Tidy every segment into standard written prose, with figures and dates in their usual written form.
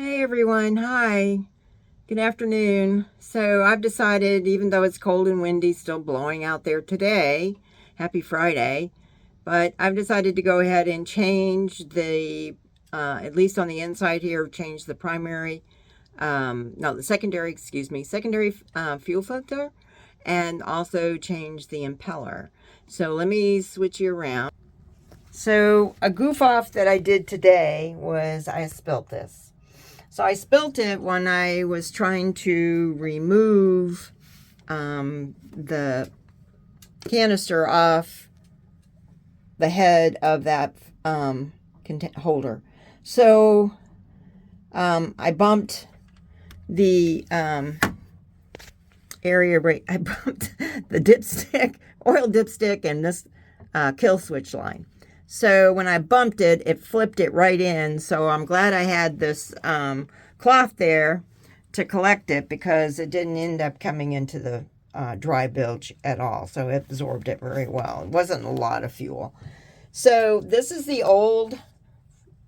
Hey everyone, hi, good afternoon. So I've decided, even though it's cold and windy, still blowing out there today, happy Friday, but I've decided to go ahead and change the, at least on the inside here, change the primary, no, the secondary, excuse me, secondary fuel filter, and also change the impeller. So let me switch you around. So a goof off that I did today was I spilt this. So I spilt it when I was trying to remove the canister off the head of that holder. So I bumped the area right. I bumped the dipstick, oil dipstick, and this kill switch line. So when I bumped it, it flipped it right in. So I'm glad I had this cloth there to collect it, because it didn't end up coming into the dry bilge at all. So it absorbed it very well. It wasn't a lot of fuel. So this is the old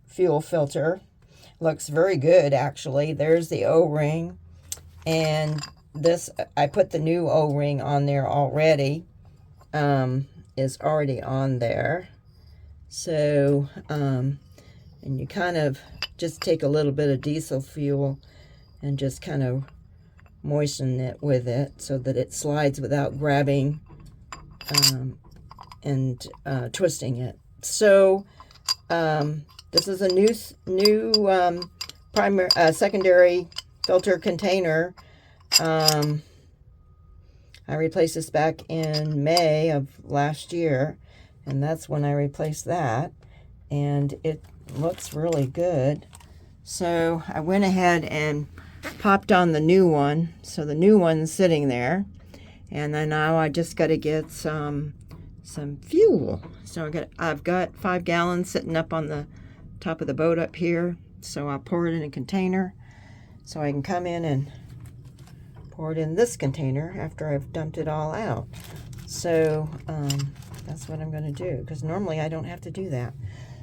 fuel filter. Looks very good, actually. There's the O-ring. And this, I put the new O-ring on there already. Is already on there. So, and you kind of just take a little bit of diesel fuel and just kind of moisten it with it so that it slides without grabbing and twisting it. So, this is a new secondary filter container. I replaced this back in May of last year, and that's when I replaced that, and it looks really good. So I went ahead and popped on the new one. So the new one's sitting there, and then now I just got to get some fuel. So I've got 5 gallons sitting up on the top of the boat up here. So I'll pour it in a container so I can come in and pour it in this container after I've dumped it all out. So that's what I'm going to do, because normally I don't have to do that.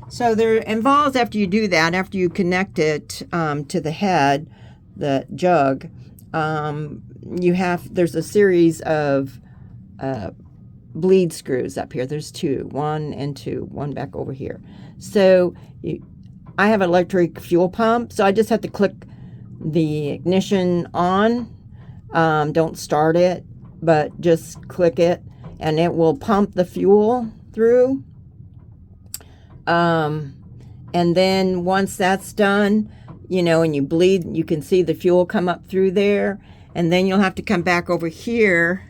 So there involves, after you do that, after you connect it to the head, the jug, there's a series of bleed screws up here. There's 2, 1 and 2, one back over here. So I have an electric fuel pump, so I just have to click the ignition on. Don't start it, but just click it, and it will pump the fuel through. And then once that's done, and you bleed, you can see the fuel come up through there, and then you'll have to come back over here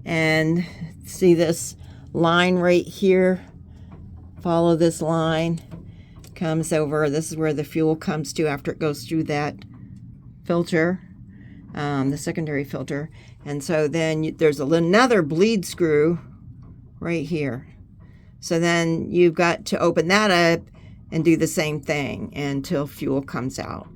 and see this line right here. Follow this line, comes over. This is where the fuel comes to after it goes through that filter, the secondary filter. And so then there's another bleed screw right here. So then you've got to open that up and do the same thing until fuel comes out.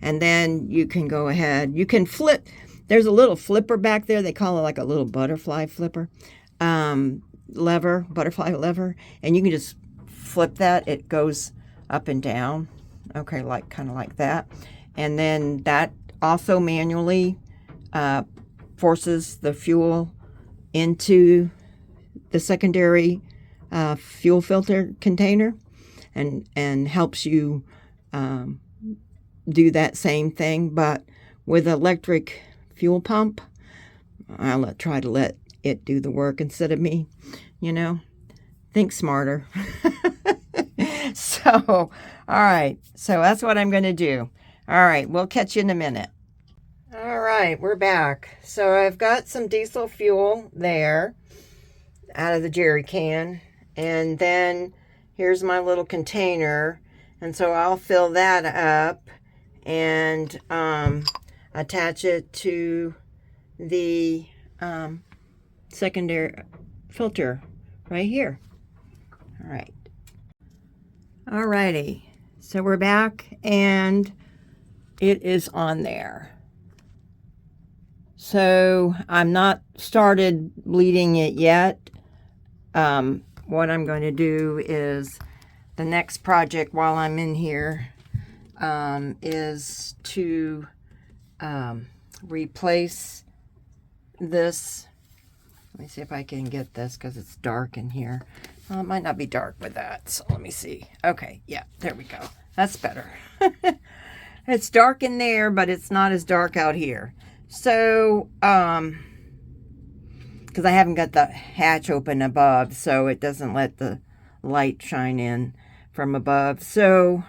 And then you can go ahead. You can flip. There's a little flipper back there. They call it like a little butterfly flipper. Butterfly lever. And you can just flip that. It goes up and down. Okay, kind of like that. And then that also manually forces the fuel into the secondary fuel filter container, and helps you do that same thing, but with electric fuel pump. I'll try to let it do the work instead of me. Think smarter. So, all right. So that's what I'm going to do. All right. We'll catch you in a minute. All right. We're back. So I've got some diesel fuel there out of the jerry can. And then here's my little container. And so I'll fill that up and attach it to the secondary filter right here. All right. Alrighty. So we're back, and it is on there. So I'm not started bleeding it yet. What I'm going to do is the next project while I'm in here, is to replace this. Let me see if I can get this because it's dark in here. Well, it might not be dark with that, so let me see. Okay, yeah, there we go. That's better. It's dark in there, but it's not as dark out here. So, because I haven't got the hatch open above, so it doesn't let the light shine in from above. So,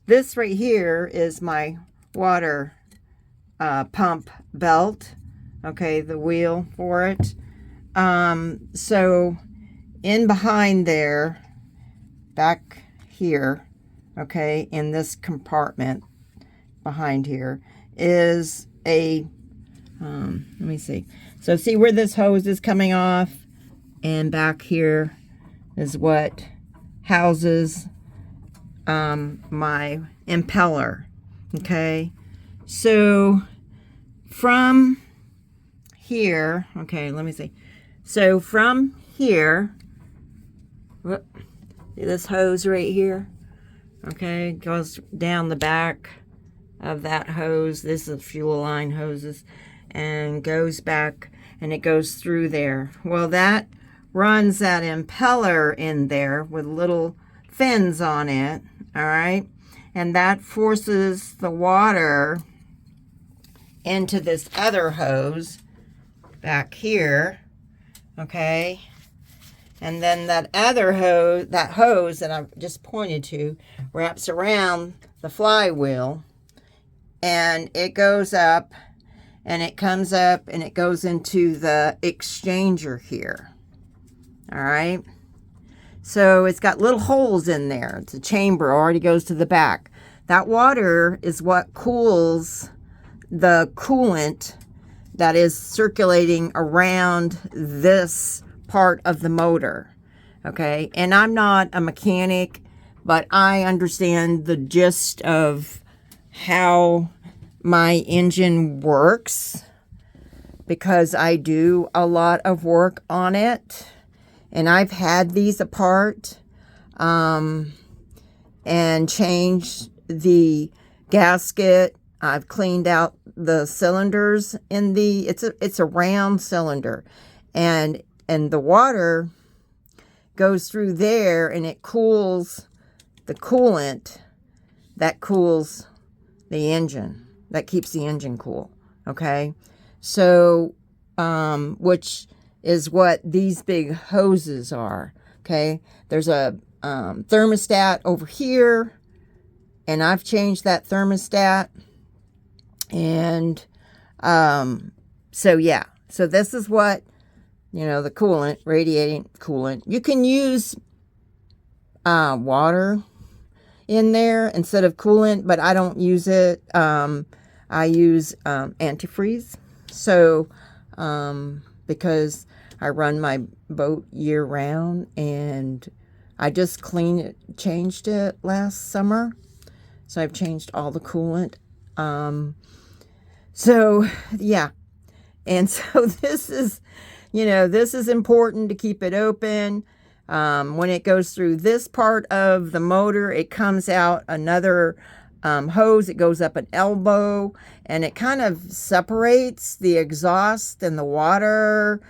this right here is my water pump belt. Okay, the wheel for it. So in behind there, back here, okay, in this compartment behind here is a, let me see. So see where this hose is coming off, and back here is what houses my impeller. Okay, so from here, okay, let me see. So from here, whoop, see this hose right here? Okay, goes down the back of that hose. This is fuel line hoses, and goes back, and it goes through there. Well, that runs that impeller in there with little fins on it, all right? And that forces the water into this other hose back here, okay? And then that other hose, that hose that I just pointed to, wraps around the flywheel, and it goes up, and it comes up, and it goes into the exchanger here, all right? So it's got little holes in there. It's a chamber, already goes to the back. That water is what cools the coolant that is circulating around this part of the motor, okay? And I'm not a mechanic, but I understand the gist of how my engine works because I do a lot of work on it. And I've had these apart and changed the gasket. I've cleaned out the cylinders in the, it's a round cylinder, and the water goes through there, and it cools the coolant that cools the engine, that keeps the engine cool, okay? So, which is what these big hoses are, okay? There's a thermostat over here, and I've changed that thermostat. And so yeah, so this is what, you know, the coolant, radiating coolant. You can use water in there instead of coolant, but I don't use it. I use antifreeze. So because I run my boat year round, and I just changed it last summer. So I've changed all the coolant. So yeah, and so this is, you know, this is important to keep it open. When it goes through this part of the motor, it comes out another hose. It goes up an elbow, and it kind of separates the exhaust and the water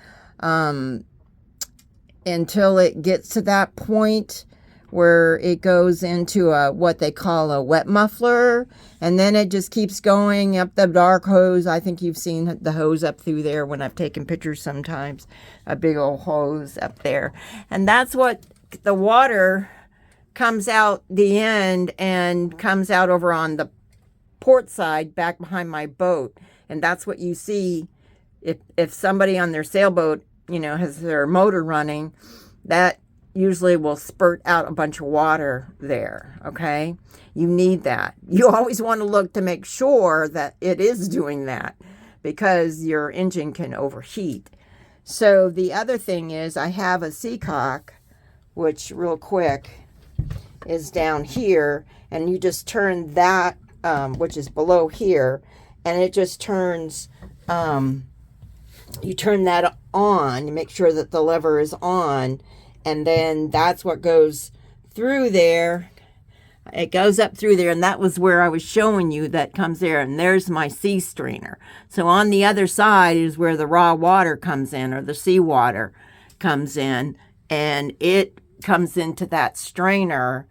until it gets to that point where it goes into what they call a wet muffler, and then it just keeps going up the dark hose. I think you've seen the hose up through there when I've taken pictures sometimes, a big old hose up there. And that's what the water comes out the end, and comes out over on the port side back behind my boat. And that's what you see if somebody on their sailboat, you know, has their motor running, that usually will spurt out a bunch of water there, okay? You need that. You always want to look to make sure that it is doing that, because your engine can overheat. So the other thing is, I have a seacock, which real quick is down here, and you just turn that, which is below here, and it just turns, you turn that on, you make sure that the lever is on, and then that's what goes through there, It goes up through there, and that was where I was showing you that comes there, and there's my sea strainer. So on the other side is where the raw water comes in, or the seawater comes in, and it comes into that strainer,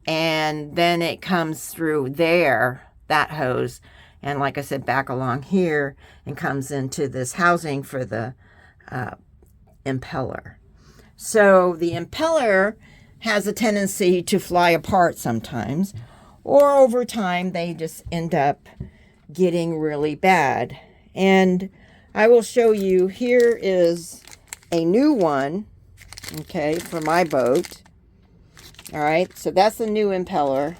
and then it comes through there, that hose, and like I said, back along here, and comes into this housing for the impeller. So the impeller has a tendency to fly apart sometimes, or over time they just end up getting really bad. And I will show you, here is a new one, okay, for my boat. All right, so that's a new impeller.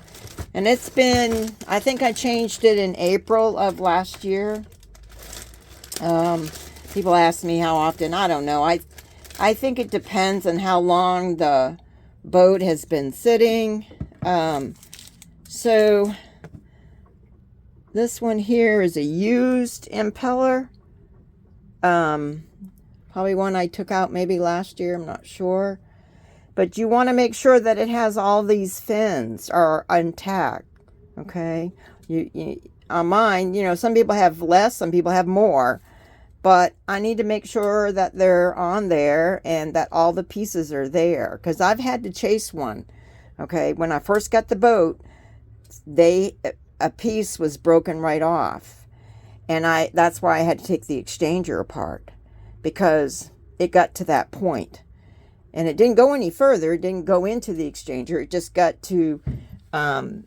And it's been, I think I changed it in April of last year. People ask me how often. I don't know. I think it depends on how long the boat has been sitting. So this one here is a used impeller. Probably one I took out maybe last year. I'm not sure. But you want to make sure that it has all these fins are intact. Okay. On mine, you know, some people have less, some people have more. But I need to make sure that they're on there and that all the pieces are there. Because I've had to chase one. Okay. When I first got the boat, a piece was broken right off. And that's why I had to take the exchanger apart. Because it got to that point. And it didn't go any further. It didn't go into the exchanger. It just got to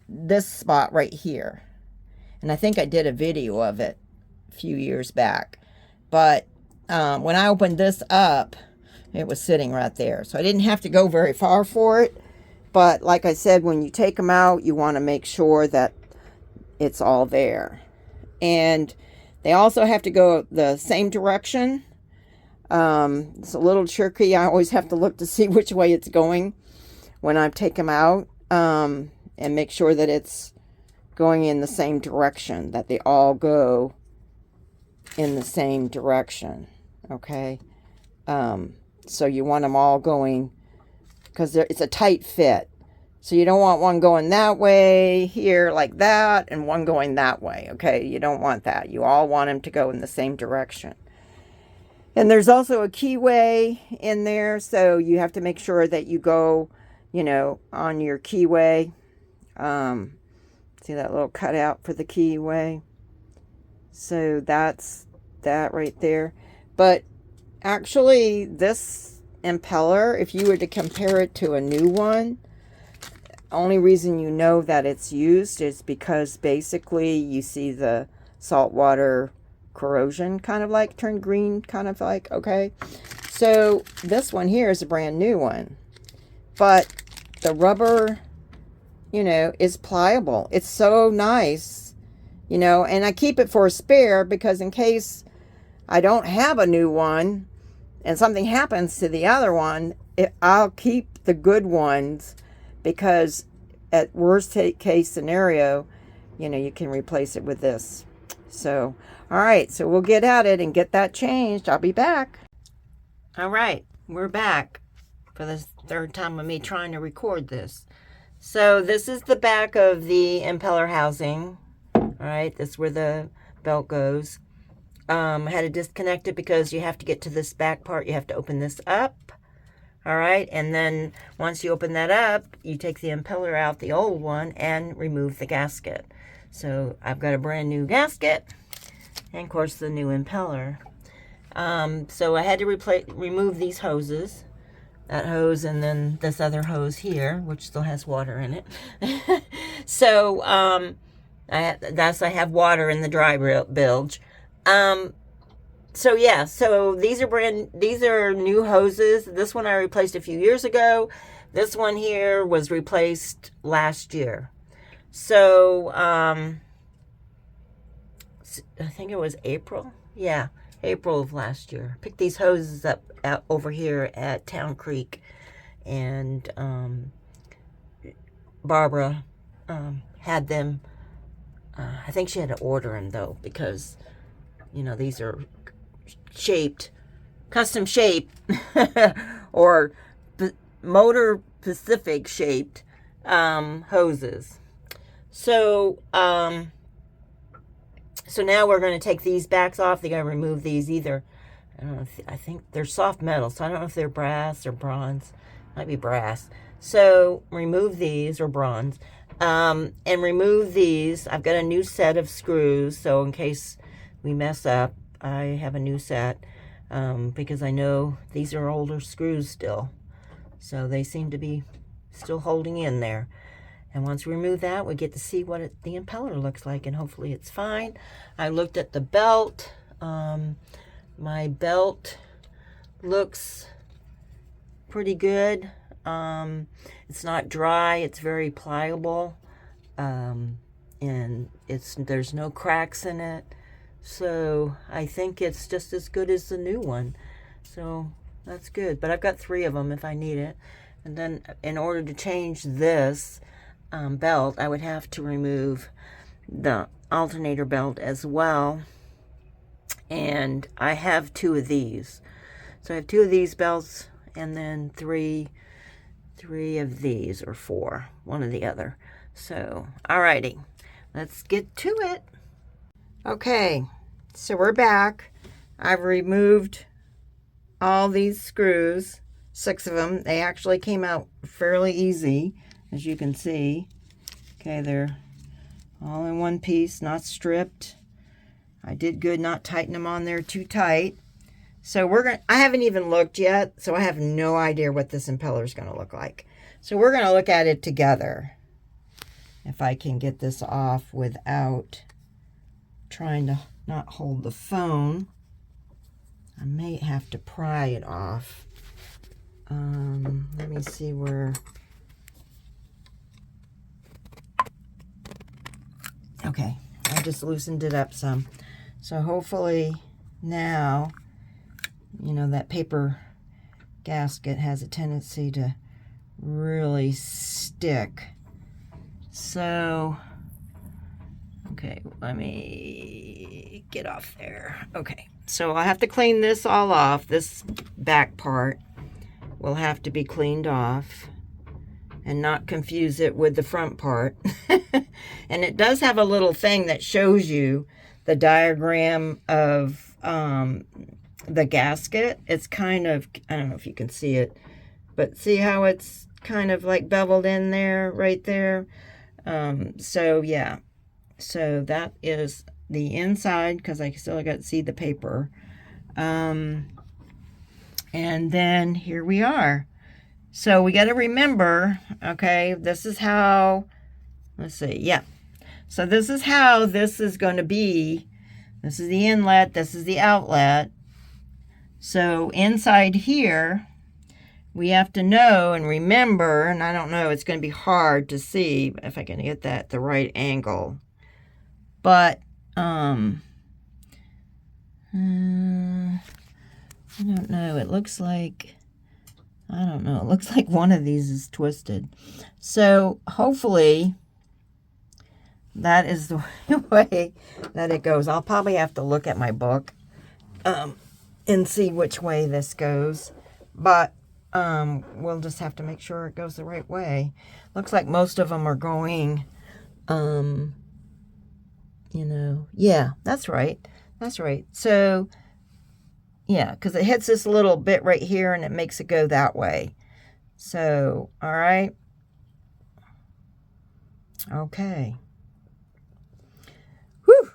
this spot right here. And I think I did a video of it a few years back. But when I opened this up, it was sitting right there. So I didn't have to go very far for it. But like I said, when you take them out, you want to make sure that it's all there. And they also have to go the same direction. It's a little tricky. I always have to look to see which way it's going when I take them out, and make sure that it's going in the same direction, that they all go in the same direction. Okay. So you want them all going, because it's a tight fit. So you don't want one going that way here like that and one going that way. Okay. You don't want that. You all want them to go in the same direction. And there's also a keyway in there, so you have to make sure that you go, you know, on your keyway. See that little cutout for the keyway? So that's that right there. But actually, this impeller, if you were to compare it to a new one, only reason you know that it's used is because basically you see the saltwater corrosion kind of like turned green, kind of like, okay. So this one here is a brand new one, but the rubber, you know, is pliable. It's so nice, you know, and I keep it for a spare because in case I don't have a new one and something happens to the other one, I'll keep the good ones, because at worst case scenario, you know, you can replace it with this. So all right, so we'll get at it and get that changed. I'll be back. All right, we're back for the third time of me trying to record this. So this is the back of the impeller housing. All right, this is where the belt goes. I had to disconnect it because you have to get to this back part. You have to open this up. All right, and then once you open that up, you take the impeller out, the old one, and remove the gasket. So I've got a brand new gasket. And of course the new impeller. So I had to remove these hoses, that hose and then this other hose here, which still has water in it. So I have water in the dry bilge. So yeah, so these are new hoses. This one I replaced a few years ago. This one here was replaced last year. So I think it was April. Yeah, April of last year. Picked these hoses up out over here at Town Creek, and Barbara had them. I think she had to order them though, because you know these are shaped, custom shaped, or Motor Pacific shaped hoses. So, so now we're going to take these backs off. They're going to remove these either. I don't know if, I think they're soft metal, so I don't know if they're brass or bronze. Might be brass. So remove these, or bronze, and remove these. I've got a new set of screws, so in case we mess up, I have a new set, because I know these are older screws still. So they seem to be still holding in there. And once we remove that, we get to see what the impeller looks like, and hopefully it's fine. I looked at the belt. My belt looks pretty good. It's not dry. It's very pliable. And there's no cracks in it. So I think it's just as good as the new one. So that's good. But I've got 3 of them if I need it. And then in order to change this belt, I would have to remove the alternator belt as well. And I have 2 of these. So I have 2 of these belts, and then three of these, or 4, one or the other. So, alrighty, let's get to it. Okay, so we're back. I've removed all these screws, 6 of them. They actually came out fairly easy, as you can see. Okay, they're all in one piece, not stripped. I did good not tightening them on there too tight. So I haven't even looked yet, so I have no idea what this impeller is going to look like. So we're going to look at it together. If I can get this off without trying to not hold the phone. I may have to pry it off. Let me see where... Okay, I just loosened it up some. So hopefully now, you know, that paper gasket has a tendency to really stick. So, okay, let me get off there. Okay, so I have to clean this all off. This back part will have to be cleaned off and not confuse it with the front part. And it does have a little thing that shows you the diagram of the gasket. It's kind of, I don't know if you can see it, but see how it's kind of like beveled in there, right there. So yeah, so that is the inside, because I still got to see the paper. And then here we are. So we got to remember, okay, this is how, let's see, yeah. So this is how this is going to be. This is the inlet, this is the outlet. So inside here, we have to know and remember, and I don't know, it's going to be hard to see if I can get that at the right angle. But, I don't know, it looks like, I don't know, it looks like one of these is twisted. So hopefully that is the way that it goes. I'll probably have to look at my book and see which way this goes. But we'll just have to make sure it goes the right way. Looks like most of them are going, you know, yeah, that's right. That's right. So, yeah, because it hits this little bit right here and it makes it go that way. So, all right. Okay. Whew.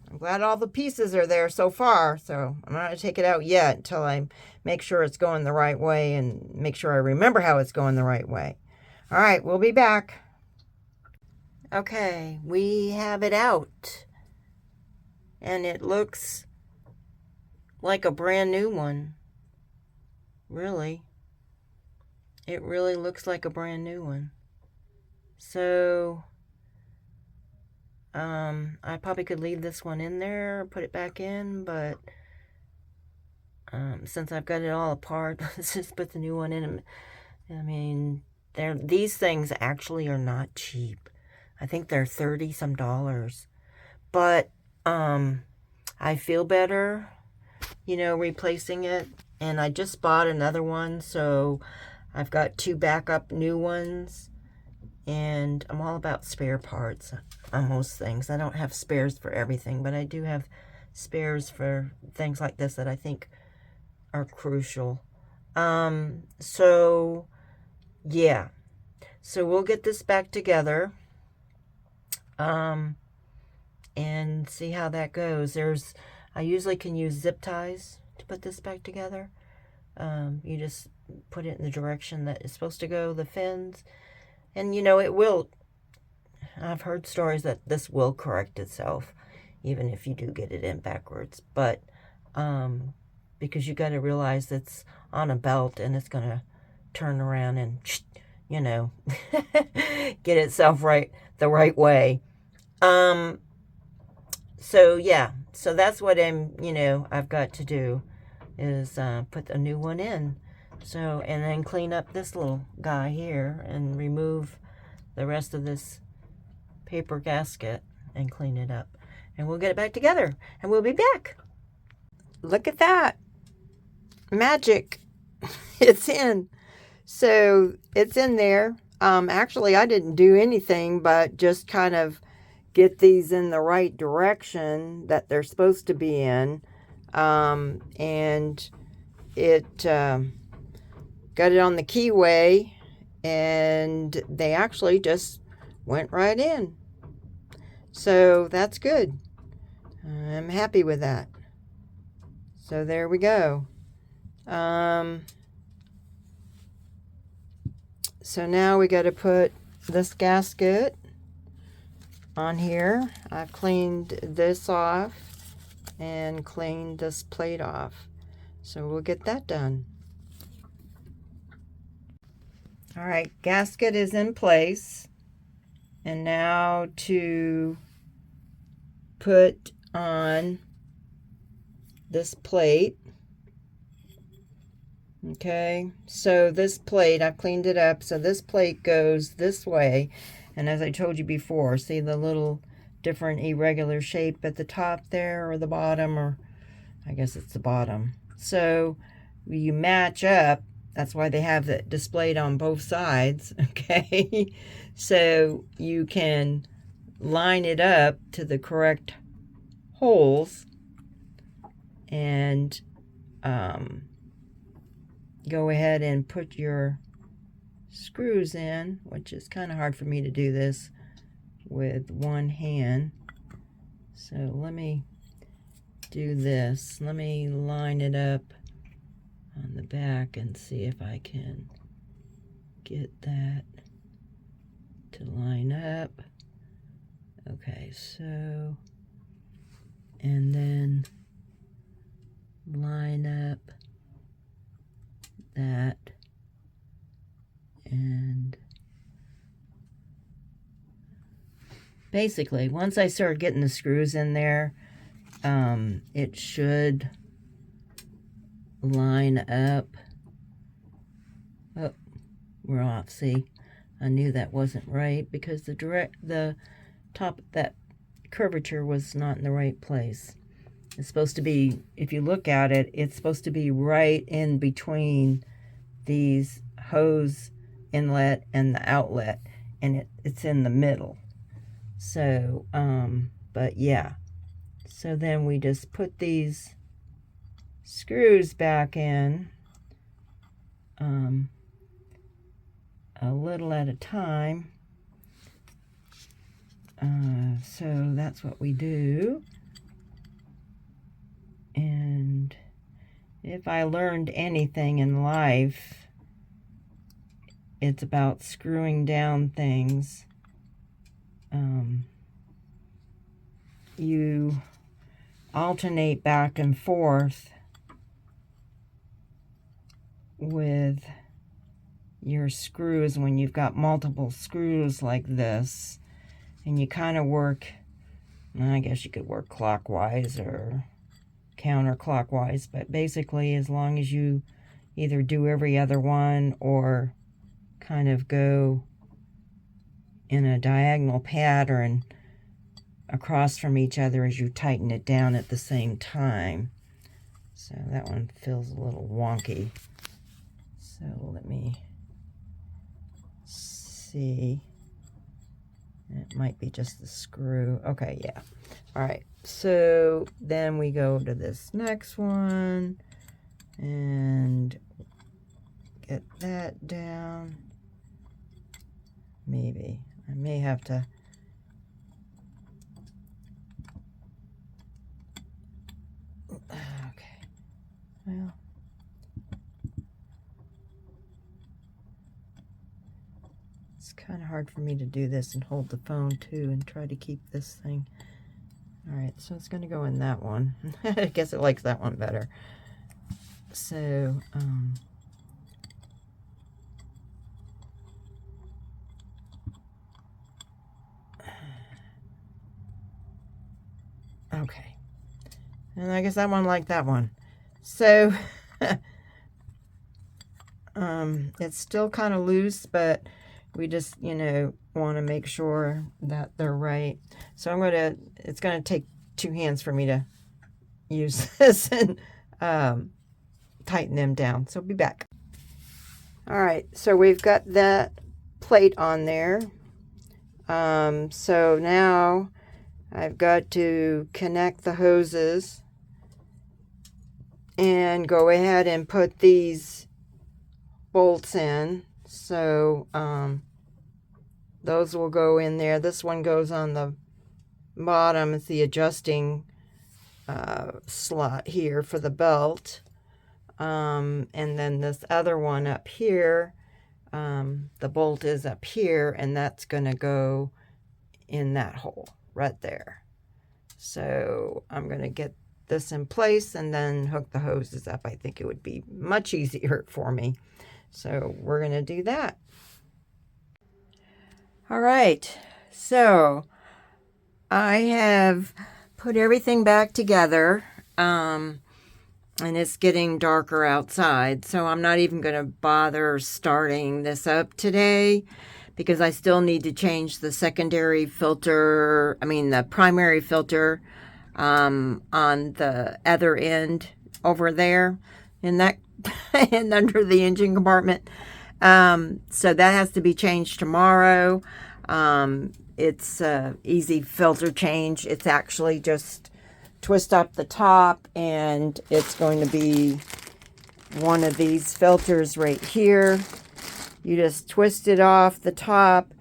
I'm glad all the pieces are there so far. So I'm not going to take it out yet until I make sure it's going the right way and make sure I remember how it's going the right way. All right, we'll be back. Okay, we have it out. And it looks like a brand new one. Really. It really looks like a brand new one. So, I probably could leave this one in there, put it back in, but since I've got it all apart, let's just put the new one in. I mean, these things actually are not cheap. I think they're $30 some. But I feel better, you know, replacing it. And I just bought another one, so I've got 2 backup new ones. And I'm all about spare parts on most things. I don't have spares for everything, but I do have spares for things like this that I think are crucial. So yeah, so we'll get this back together and see how that goes. I usually can use zip ties to put this back together. You just put it in the direction that it's supposed to go, the fins, and you know, it will. I've heard stories that this will correct itself even if you do get it in backwards, but because you got to realize it's on a belt and it's going to turn around and, you know, get itself right the right way. So yeah, so that's what I've got to do is put a new one in. So, and then clean up this little guy here and remove the rest of this paper gasket and clean it up. And we'll get it back together and we'll be back. Look at that. Magic. It's in. So it's in there. Actually, I didn't do anything but just kind of get these in the right direction that they're supposed to be in. And it got it on the keyway, and they actually just went right in. So that's good. I'm happy with that. So there we go. So now we got to put this gasket on here. I've cleaned this off and cleaned this plate off. So we'll get that done. All right, gasket is in place. And now to put on this plate. Okay, so this plate, I've cleaned it up. So this plate goes this way. And as I told you before, see the little different irregular shape at the top there, or the bottom, or I guess it's the bottom. So you match up. That's why they have it displayed on both sides. Okay, so you can line it up to the correct holes and go ahead and put your screws in, which is kind of hard for me to do this with one hand. So let me do this. Let me line it up on the back and see if I can get that to line up. Okay, so, and then line up that, and basically once I start getting the screws in there, it should line up. Oh, we're off. See, I knew that wasn't right because the top of that curvature was not in the right place. It's supposed to be, if you look at it, it's supposed to be right in between these hose inlet and the outlet, and it's in the middle. So, but yeah. So then we just put these screws back in, a little at a time. So that's what we do. And if I learned anything in life, it's about screwing down things. You alternate back and forth with your screws when you've got multiple screws like this, and you kind of work, I guess you could work clockwise or counterclockwise, but basically as long as you either do every other one or kind of go in a diagonal pattern across from each other as you tighten it down at the same time. So that one feels a little wonky. So let me see. It might be just the screw. Okay, yeah. All right, so then we go to this next one and get that down. Maybe. I may have to... Okay. Well... It's kind of hard for me to do this and hold the phone too and try to keep this thing. All right, so it's going to go in that one. I guess it likes that one better. So, okay. And I guess that one liked that one. So, it's still kind of loose, but we just, you know, want to make sure that they're right. So it's going to take 2 hands for me to use this and tighten them down. So be back. All right, so we've got that plate on there. So now I've got to connect the hoses and go ahead and put these bolts in. So those will go in there. This one goes on the bottom. It's the adjusting slot here for the belt. And then this other one up here, the bolt is up here, and that's going to go in that hole right there. So I'm going to get this in place and then hook the hoses up. I think it would be much easier for me. So we're going to do that. All right, so I have put everything back together, and it's getting darker outside, so I'm not even going to bother starting this up today because I still need to change the secondary filter, the primary filter on the other end over there in that and under the engine compartment. So that has to be changed tomorrow. It's a easy filter change. It's actually just twist up the top, and it's going to be one of these filters right here. You just twist it off the top.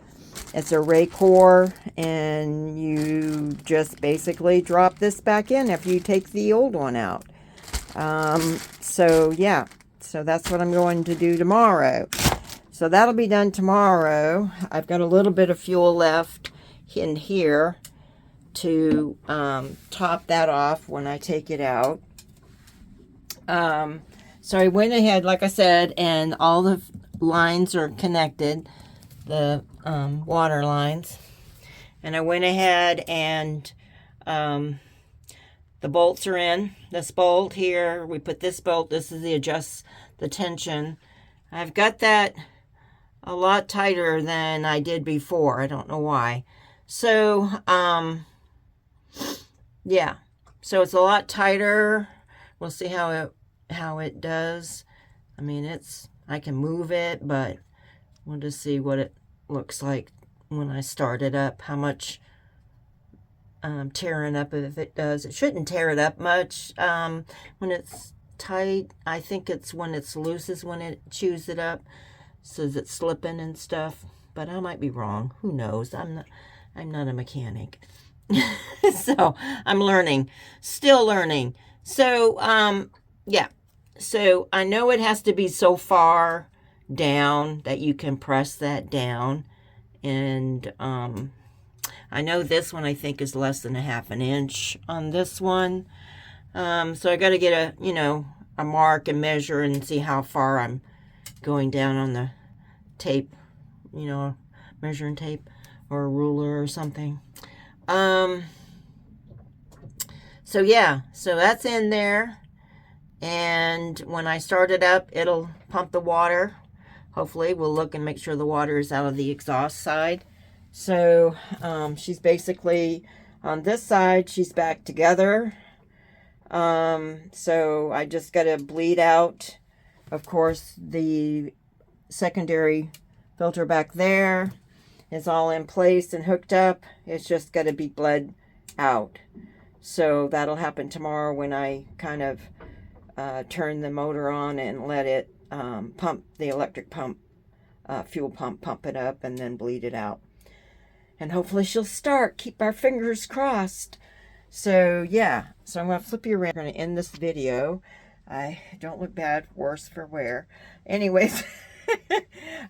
It's a Raycor, and you just basically drop this back in after you take the old one out. So yeah, so that's what I'm going to do tomorrow. So that'll be done tomorrow. I've got a little bit of fuel left in here to top that off when I take it out. So I went ahead, like I said, and all the lines are connected, the water lines. And I went ahead and the bolts are in. This bolt here, we put this bolt, this is the adjust the tension. I've got that a lot tighter than I did before. I don't know why. So, yeah. So it's a lot tighter. We'll see how it does. I mean, I can move it, but we'll just see what it looks like when I start it up, how much tearing up if it does. It shouldn't tear it up much when it's tight. I think it's when it's loose is when it chews it up, so it's slipping and stuff, but I might be wrong. Who knows? I'm not a mechanic. So I'm learning, still learning. So yeah, so I know it has to be so far down that you can press that down, and I know this one I think is less than a half an inch on this one. So I got to get a mark and measure and see how far I'm going down on the tape, measuring tape or a ruler or something. So yeah, so that's in there. And when I start it up, it'll pump the water. Hopefully we'll look and make sure the water is out of the exhaust side. So she's basically on this side, she's back together. So I just got to bleed out, of course, the secondary filter back there. is all in place and hooked up. It's just got to be bled out. So that'll happen tomorrow when I kind of turn the motor on and let it pump the electric pump, fuel pump it up and then bleed it out. And hopefully she'll start. Keep our fingers crossed. So yeah, so I'm going to flip you around. I'm going to end this video. I don't look bad, worse for wear. Anyways,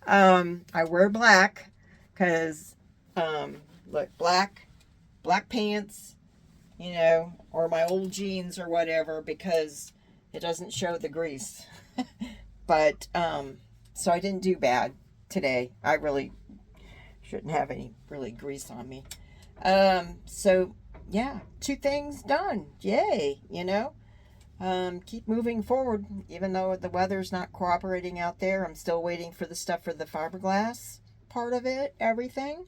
I wear black because, look, black pants, you know, or my old jeans or whatever, because it doesn't show the grease. But, so I didn't do bad today. I really shouldn't have any really grease on me. So yeah, 2 things done. Yay, you know. Keep moving forward, even though the weather's not cooperating out there. I'm still waiting for the stuff for the fiberglass part of it, everything.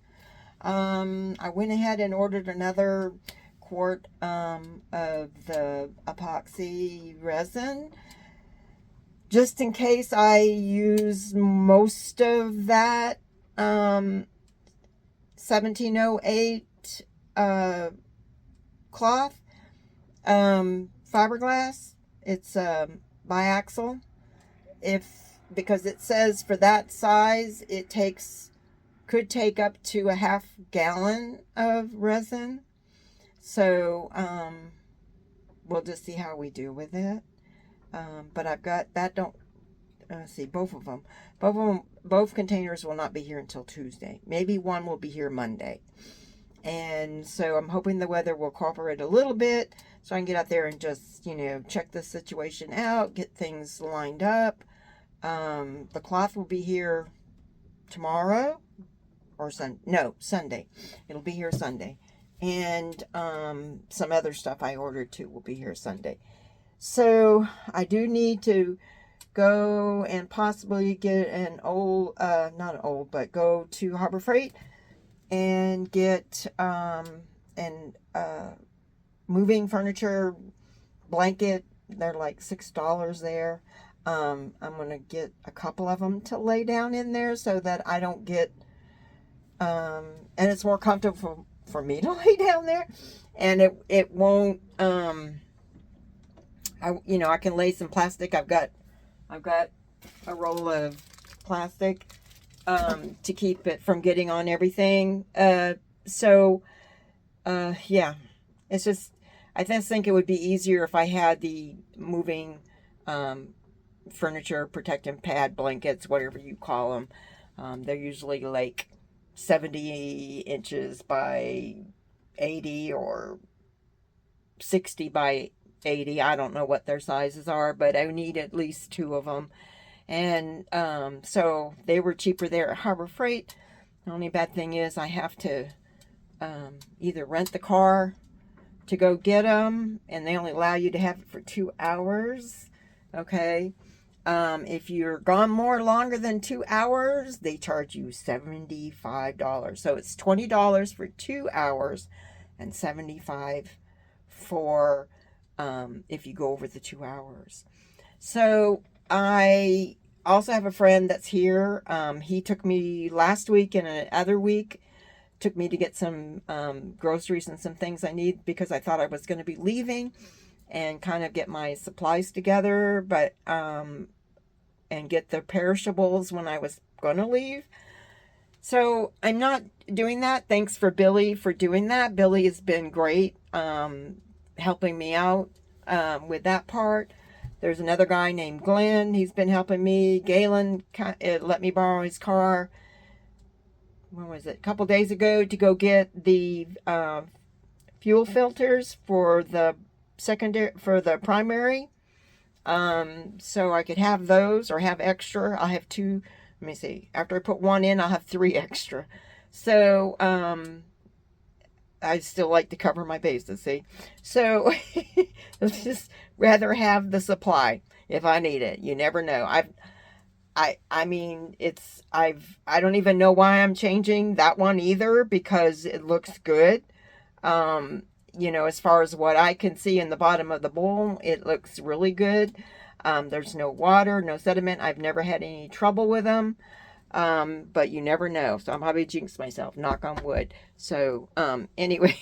I went ahead and ordered another quart of the epoxy resin, just in case I use most of that 1708 cloth, fiberglass. It's biaxial. Because it says for that size it could take up to a half gallon of resin. So we'll just see how we do with it. But I've got that. See, both containers will not be here until Tuesday. Maybe one will be here Monday. And so I'm hoping the weather will cooperate a little bit so I can get out there and just, you know, check the situation out, get things lined up. The cloth will be here tomorrow or Sunday. It'll be here Sunday. And some other stuff I ordered too will be here Sunday. So I do need to go and possibly get an old, but go to Harbor Freight and get moving furniture blanket. They're like $6 there. I'm going to get a couple of them to lay down in there so that I don't get, and it's more comfortable for me to lay down there, and it won't, I can lay some plastic. I've got a roll of plastic to keep it from getting on everything. Yeah, it's just, I just think it would be easier if I had the moving furniture protecting pad blankets, whatever you call them. They're usually like 70 inches by 80 or 60 by 80. I don't know what their sizes are, but I need at least 2 of them. And so they were cheaper there at Harbor Freight. The only bad thing is I have to either rent the car to go get them, and they only allow you to have it for 2 hours. Okay. If you're gone longer than 2 hours, they charge you $75. So it's $20 for 2 hours and $75 for if you go over the 2 hours. So I also have a friend that's here. He took me last week and another week, took me to get some groceries and some things I need because I thought I was going to be leaving and kind of get my supplies together, but and get the perishables when I was going to leave. So I'm not doing that. Thanks for Billy for doing that. Billy has been great helping me out with that part. There's another guy named Glenn. He's been helping me. Galen let me borrow his car. When was it? A couple days ago to go get the fuel filters for the primary. So I could have those or have extra. I'll have 2. Let me see. After I put 1 in, I'll have 3 extra. So I still like to cover my bases, see? So let's just rather have the supply if I need it. You never know. I mean, I don't even know why I'm changing that one either, because it looks good. As far as what I can see in the bottom of the bowl, it looks really good. There's no water, no sediment. I've never had any trouble with them. But you never know. So I'm probably jinx myself. Knock on wood. So anyway,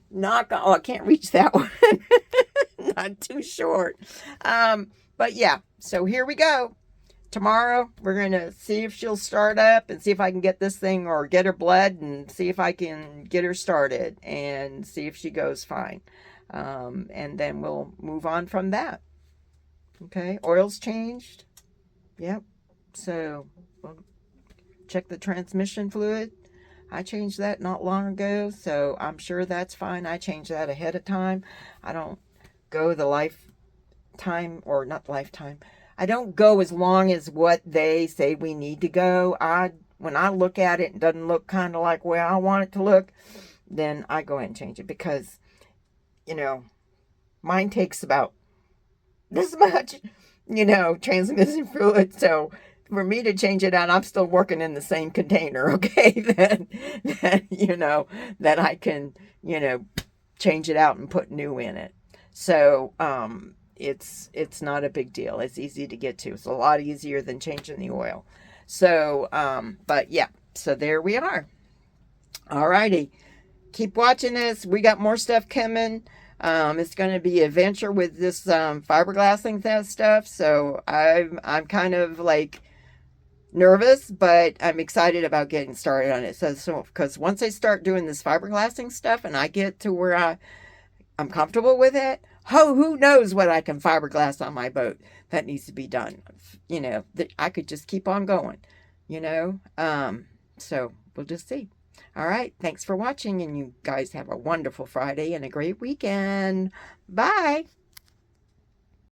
knock on. Oh, I can't reach that one. Not too short. But yeah. So here we go. Tomorrow we're gonna see if she'll start up and see if I can get this thing or get her blood and see if I can get her started and see if she goes fine. And then we'll move on from that. Okay. Oil's changed. Yep. So we'll check the transmission fluid. I changed that not long ago, so I'm sure that's fine. I changed that ahead of time. I don't go the lifetime, or not lifetime. I don't go as long as what they say we need to go. When I look at it and it doesn't look kind of like where I want it to look, then I go ahead and change it because, mine takes about this much, transmission fluid. So for me to change it out, I'm still working in the same container, okay? That I can, change it out and put new in it. So it's not a big deal. It's easy to get to. It's a lot easier than changing the oil. So, but yeah, so there we are. All righty. Keep watching this. We got more stuff coming. It's going to be an adventure with this fiberglassing stuff. So I'm kind of like nervous, but I'm excited about getting started on it. So because once I start doing this fiberglassing stuff and I get to where I'm comfortable with it, who knows what I can fiberglass on my boat that needs to be done. I could just keep on going, so we'll just see. All right. Thanks for watching, and you guys have a wonderful Friday and a great weekend. Bye.